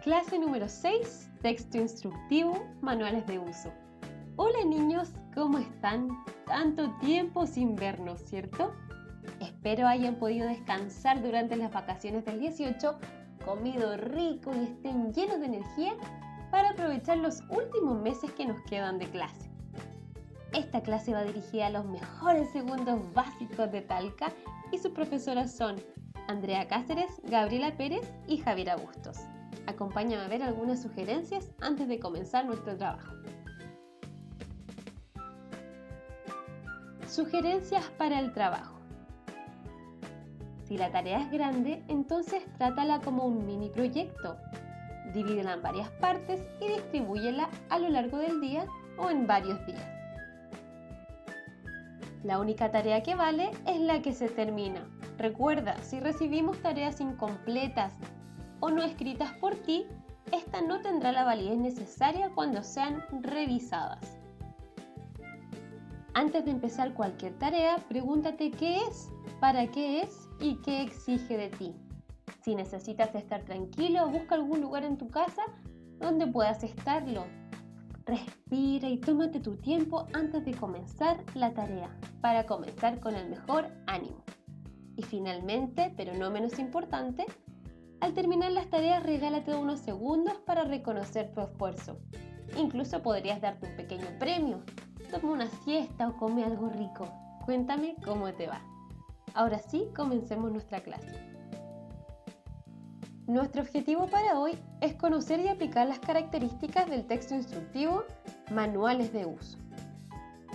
Clase número 6, texto instructivo, manuales de uso. Hola niños, ¿cómo están? Tanto tiempo sin vernos, ¿cierto? Espero hayan podido descansar durante las vacaciones del 18, comido rico y estén llenos de energía para aprovechar los últimos meses que nos quedan de clase. Esta clase va dirigida a los mejores segundos básicos de Talca y sus profesoras son Andrea Cáceres, Gabriela Pérez y Javiera Bustos. Acompáñame a ver algunas sugerencias antes de comenzar nuestro trabajo. Sugerencias para el trabajo. Si la tarea es grande, entonces trátala como un mini proyecto. Divídela en varias partes y distribúyela a lo largo del día o en varios días. La única tarea que vale es la que se termina. Recuerda, si recibimos tareas incompletas o no escritas por ti, esta no tendrá la validez necesaria cuando sean revisadas. Antes de empezar cualquier tarea, pregúntate qué es, para qué es y qué exige de ti. Si necesitas estar tranquilo, busca algún lugar en tu casa donde puedas estarlo. Respira y tómate tu tiempo antes de comenzar la tarea, para comenzar con el mejor ánimo. Y finalmente, pero no menos importante, al terminar las tareas regálate unos segundos para reconocer tu esfuerzo. Incluso podrías darte un pequeño premio. Toma una siesta o come algo rico. Cuéntame cómo te va. Ahora sí, comencemos nuestra clase. Nuestro objetivo para hoy es conocer y aplicar las características del texto instructivo, manuales de uso.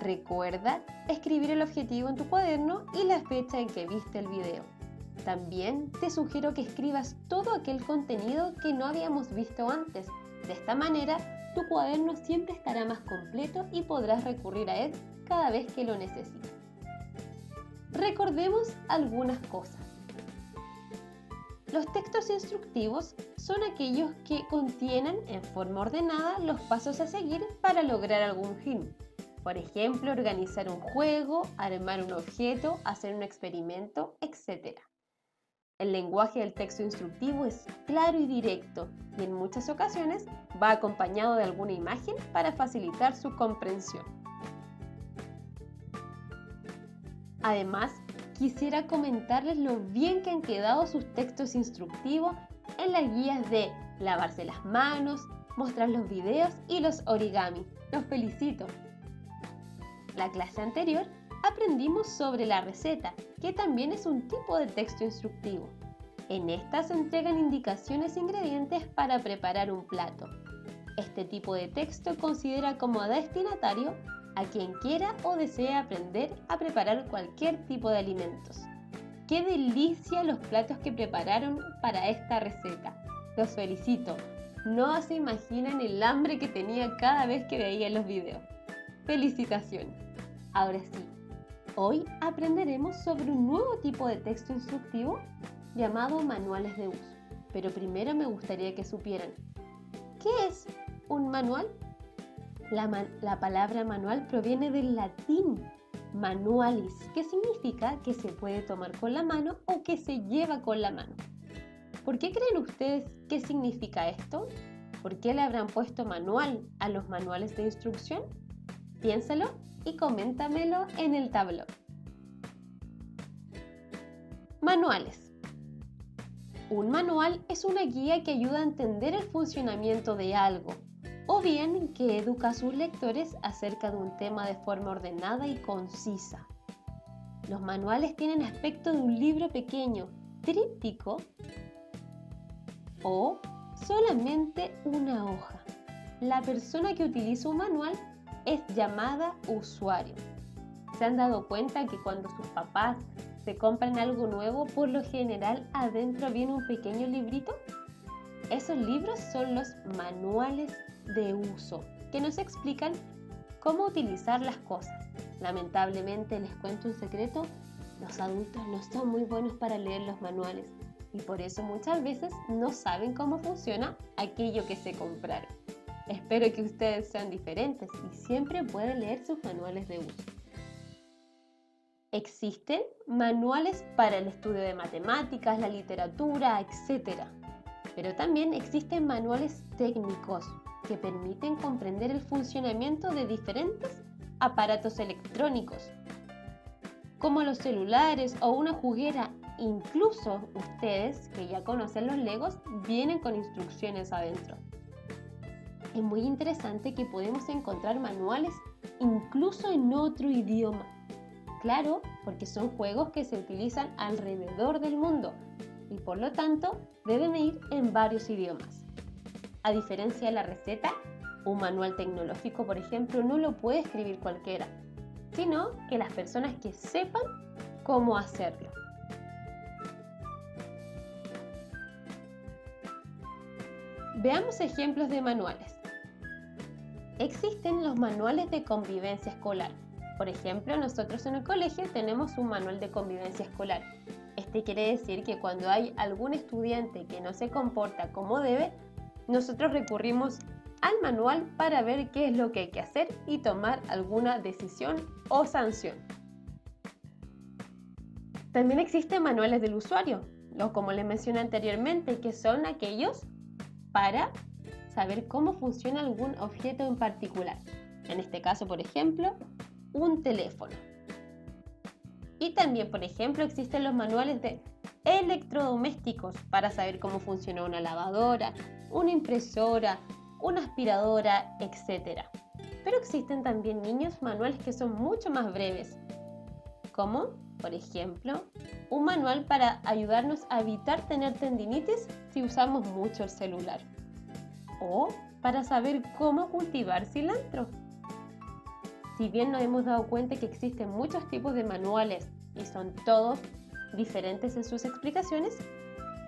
Recuerda escribir el objetivo en tu cuaderno y la fecha en que viste el video. También te sugiero que escribas todo aquel contenido que no habíamos visto antes. De esta manera, tu cuaderno siempre estará más completo y podrás recurrir a él cada vez que lo necesites. Recordemos algunas cosas. Los textos instructivos son aquellos que contienen en forma ordenada los pasos a seguir para lograr algún fin. Por ejemplo, organizar un juego, armar un objeto, hacer un experimento, etc. El lenguaje del texto instructivo es claro y directo y en muchas ocasiones va acompañado de alguna imagen para facilitar su comprensión. Además, quisiera comentarles lo bien que han quedado sus textos instructivos en las guías de lavarse las manos, mostrar los videos y los origami. ¡Los felicito! La clase anterior aprendimos sobre la receta, que también es un tipo de texto instructivo. En esta se entregan indicaciones e ingredientes para preparar un plato. Este tipo de texto considera como destinatario a quien quiera o desee aprender a preparar cualquier tipo de alimentos. ¡Qué delicia los platos que prepararon para esta receta! Los felicito. No se imaginan el hambre que tenía cada vez que veía los videos. ¡Felicitaciones! Ahora sí, hoy aprenderemos sobre un nuevo tipo de texto instructivo llamado manuales de uso. Pero primero me gustaría que supieran, ¿qué es un manual? La palabra manual proviene del latín manualis, que significa que se puede tomar con la mano o que se lleva con la mano. ¿Por qué creen ustedes qué significa esto? ¿Por qué le habrán puesto manual a los manuales de instrucción? Piénsalo y coméntamelo en el tablón. Manuales. Un manual es una guía que ayuda a entender el funcionamiento de algo, o bien que educa a sus lectores acerca de un tema de forma ordenada y concisa. Los manuales tienen aspecto de un libro pequeño, tríptico o solamente una hoja. La persona que utiliza un manual es llamada usuario. ¿Se han dado cuenta que cuando sus papás se compran algo nuevo, por lo general adentro viene un pequeño librito? Esos libros son los manuales de uso, que nos explican cómo utilizar las cosas. Lamentablemente, les cuento un secreto, los adultos no son muy buenos para leer los manuales y por eso muchas veces no saben cómo funciona aquello que se compraron. Espero que ustedes sean diferentes y siempre puedan leer sus manuales de uso. Existen manuales para el estudio de matemáticas, la literatura, etc. Pero también existen manuales técnicos que permiten comprender el funcionamiento de diferentes aparatos electrónicos, como los celulares o una juguera. Incluso ustedes, que ya conocen los Legos, vienen con instrucciones adentro. Es muy interesante que podemos encontrar manuales incluso en otro idioma. Claro, porque son juegos que se utilizan alrededor del mundo y por lo tanto deben ir en varios idiomas. A diferencia de la receta, un manual tecnológico, por ejemplo, no lo puede escribir cualquiera, sino que las personas que sepan cómo hacerlo. Veamos ejemplos de manuales. Existen los manuales de convivencia escolar. Por ejemplo, nosotros en el colegio tenemos un manual de convivencia escolar. Este quiere decir que cuando hay algún estudiante que no se comporta como debe, nosotros recurrimos al manual para ver qué es lo que hay que hacer y tomar alguna decisión o sanción. También existen manuales del usuario, como les mencioné anteriormente, que son aquellos para saber cómo funciona algún objeto en particular. En este caso, por ejemplo, un teléfono. Y también, por ejemplo, existen los manuales de electrodomésticos para saber cómo funciona una lavadora, una impresora, una aspiradora, etc. Pero existen también manuales que son mucho más breves, como, por ejemplo, un manual para ayudarnos a evitar tener tendinitis si usamos mucho el celular, o para saber cómo cultivar cilantro. Si bien nos hemos dado cuenta que existen muchos tipos de manuales y son todos diferentes en sus explicaciones,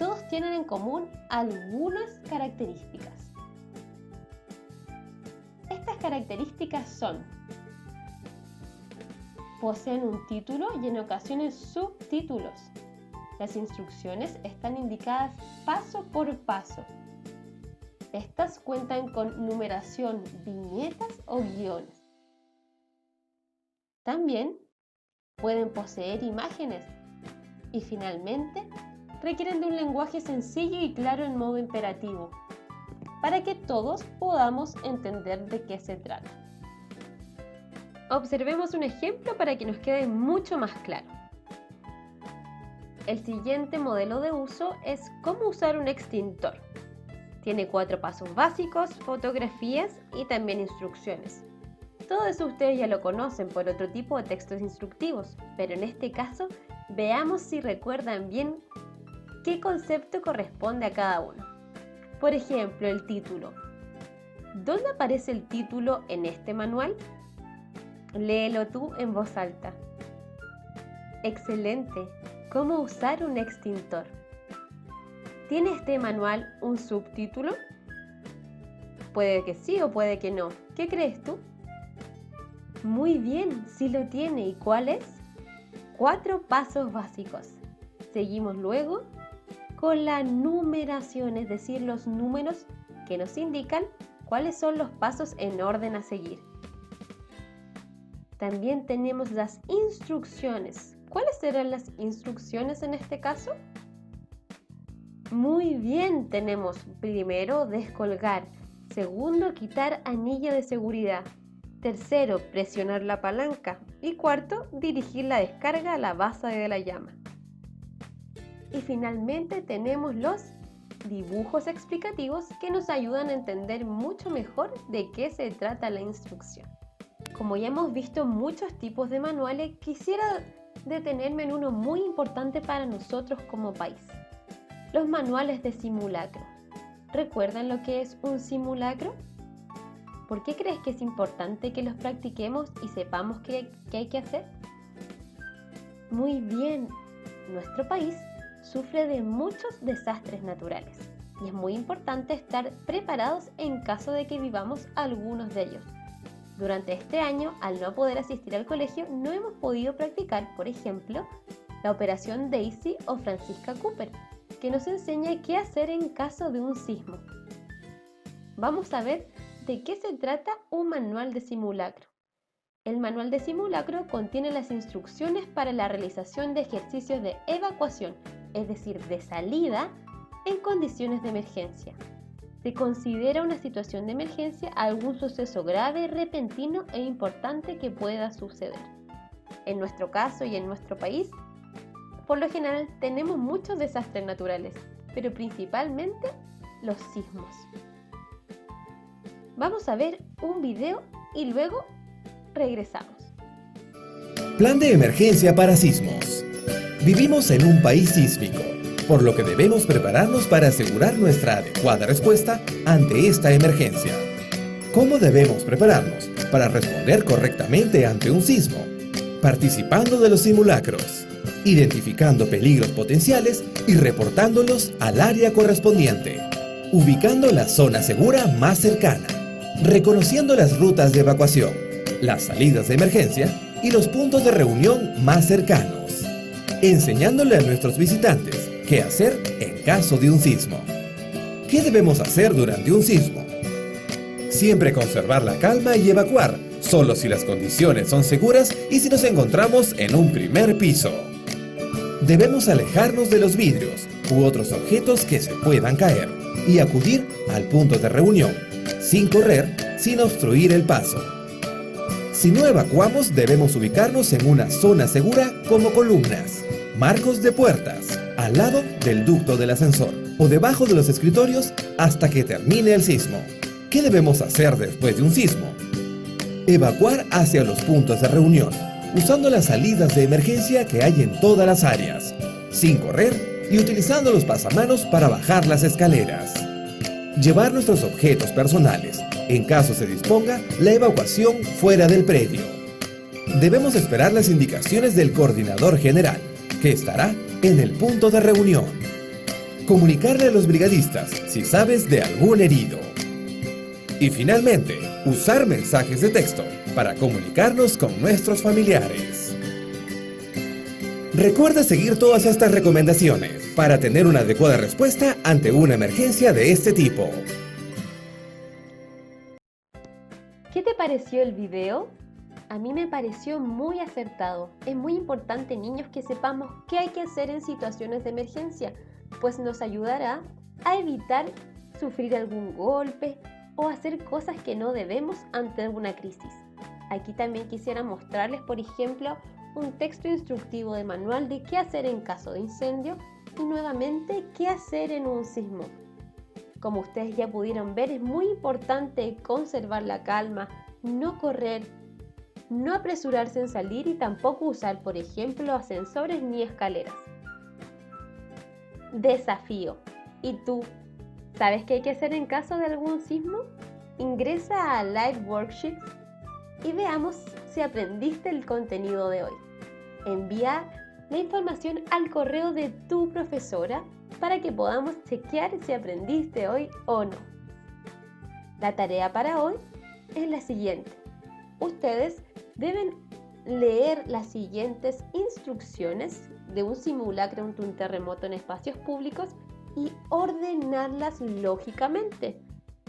todos tienen en común algunas características. Estas características son: poseen un título y en ocasiones subtítulos. Las instrucciones están indicadas paso por paso. Estas cuentan con numeración, viñetas o guiones. También pueden poseer imágenes y finalmente requieren de un lenguaje sencillo y claro en modo imperativo para que todos podamos entender de qué se trata. Observemos un ejemplo para que nos quede mucho más claro. El siguiente modelo de uso es cómo usar un extintor. Tiene 4 pasos básicos, fotografías y también instrucciones. Todo eso ustedes ya lo conocen por otro tipo de textos instructivos, pero en este caso veamos si recuerdan bien qué concepto corresponde a cada uno. Por ejemplo, el título. ¿Dónde aparece el título en este manual? Léelo tú en voz alta. Excelente. ¿Cómo usar un extintor? ¿Tiene este manual un subtítulo? Puede que sí o puede que no. ¿Qué crees tú? Muy bien, sí lo tiene. ¿Y cuál es? 4 pasos básicos. Seguimos luego con la numeración, es decir, los números que nos indican cuáles son los pasos en orden a seguir. También tenemos las instrucciones. ¿Cuáles serán las instrucciones en este caso? Muy bien, tenemos primero descolgar, segundo quitar anillo de seguridad, tercero presionar la palanca y cuarto dirigir la descarga a la base de la llama. Y finalmente tenemos los dibujos explicativos que nos ayudan a entender mucho mejor de qué se trata la instrucción. Como ya hemos visto muchos tipos de manuales, quisiera detenerme en uno muy importante para nosotros como país: los manuales de simulacro. ¿Recuerdan lo que es un simulacro? ¿Por qué crees que es importante que los practiquemos y sepamos qué hay que hacer? Muy bien, nuestro país sufre de muchos desastres naturales y es muy importante estar preparados en caso de que vivamos algunos de ellos. Durante este año, al no poder asistir al colegio, no hemos podido practicar, por ejemplo, la Operación Daisy o Francisca Cooper, que nos enseña qué hacer en caso de un sismo. Vamos a ver de qué se trata un manual de simulacro. El manual de simulacro contiene las instrucciones para la realización de ejercicios de evacuación, es decir, de salida en condiciones de emergencia. Se considera una situación de emergencia algún suceso grave, repentino e importante que pueda suceder. En nuestro caso y en nuestro país, por lo general tenemos muchos desastres naturales, pero principalmente los sismos. Vamos a ver un video y luego regresamos. Plan de emergencia para sismos. Vivimos en un país sísmico, por lo que debemos prepararnos para asegurar nuestra adecuada respuesta ante esta emergencia. ¿Cómo debemos prepararnos para responder correctamente ante un sismo? Participando de los simulacros, identificando peligros potenciales y reportándolos al área correspondiente, ubicando la zona segura más cercana, reconociendo las rutas de evacuación, las salidas de emergencia y los puntos de reunión más cercanos, enseñándole a nuestros visitantes qué hacer en caso de un sismo. ¿Qué debemos hacer durante un sismo? Siempre conservar la calma y evacuar, solo si las condiciones son seguras y si nos encontramos en un primer piso. Debemos alejarnos de los vidrios u otros objetos que se puedan caer y acudir al punto de reunión, sin correr, sin obstruir el paso. Si no evacuamos, debemos ubicarnos en una zona segura como columnas, marcos de puertas, al lado del ducto del ascensor o debajo de los escritorios hasta que termine el sismo. ¿Qué debemos hacer después de un sismo? Evacuar hacia los puntos de reunión, usando las salidas de emergencia que hay en todas las áreas, sin correr y utilizando los pasamanos para bajar las escaleras. Llevar nuestros objetos personales, en caso se disponga la evacuación fuera del predio. Debemos esperar las indicaciones del coordinador general, que estará en el punto de reunión. Comunicarle a los brigadistas si sabes de algún herido. Y finalmente, usar mensajes de texto para comunicarnos con nuestros familiares. Recuerda seguir todas estas recomendaciones para tener una adecuada respuesta ante una emergencia de este tipo. ¿Qué te pareció el video? A mí me pareció muy acertado. Es muy importante, niños, que sepamos qué hay que hacer en situaciones de emergencia, pues nos ayudará a evitar sufrir algún golpe o hacer cosas que no debemos ante alguna crisis. Aquí también quisiera mostrarles, por ejemplo, un texto instructivo de manual de qué hacer en caso de incendio y nuevamente qué hacer en un sismo. Como ustedes ya pudieron ver, es muy importante conservar la calma, no correr, no apresurarse en salir y tampoco usar, por ejemplo, ascensores ni escaleras. Desafío. ¿Y tú? ¿Sabes qué hay que hacer en caso de algún sismo? Ingresa a Live Worksheets y veamos si aprendiste el contenido de hoy. Envía la información al correo de tu profesora para que podamos chequear si aprendiste hoy o no. La tarea para hoy es la siguiente. Ustedes deben leer las siguientes instrucciones de un simulacro ante un terremoto en espacios públicos y ordenarlas lógicamente.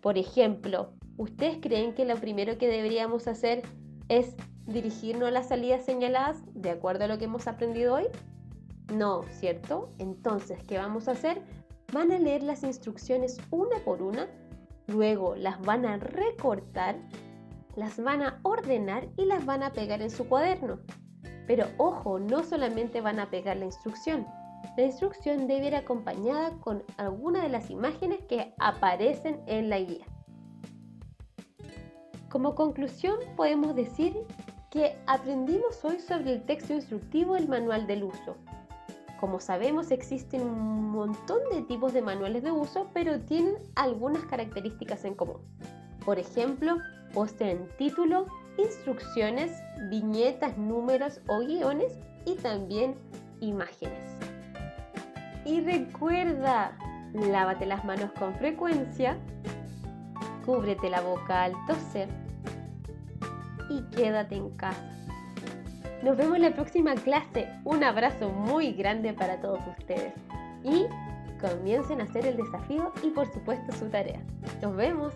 Por ejemplo, ¿ustedes creen que lo primero que deberíamos hacer es dirigirnos a las salidas señaladas de acuerdo a lo que hemos aprendido hoy? No, ¿cierto? Entonces, ¿qué vamos a hacer? Van a leer las instrucciones una por una, luego las van a recortar, las van a ordenar y las van a pegar en su cuaderno. Pero ojo, no solamente van a pegar la instrucción debe ir acompañada con alguna de las imágenes que aparecen en la guía. Como conclusión, podemos decir que aprendimos hoy sobre el texto instructivo del manual del uso. Como sabemos, existen un montón de tipos de manuales de uso, pero tienen algunas características en común. Por ejemplo, poseen título, instrucciones, viñetas, números o guiones y también imágenes. Y recuerda, lávate las manos con frecuencia, cúbrete la boca al toser y quédate en casa. Nos vemos en la próxima clase. Un abrazo muy grande para todos ustedes y comiencen a hacer el desafío y por supuesto su tarea. Nos vemos.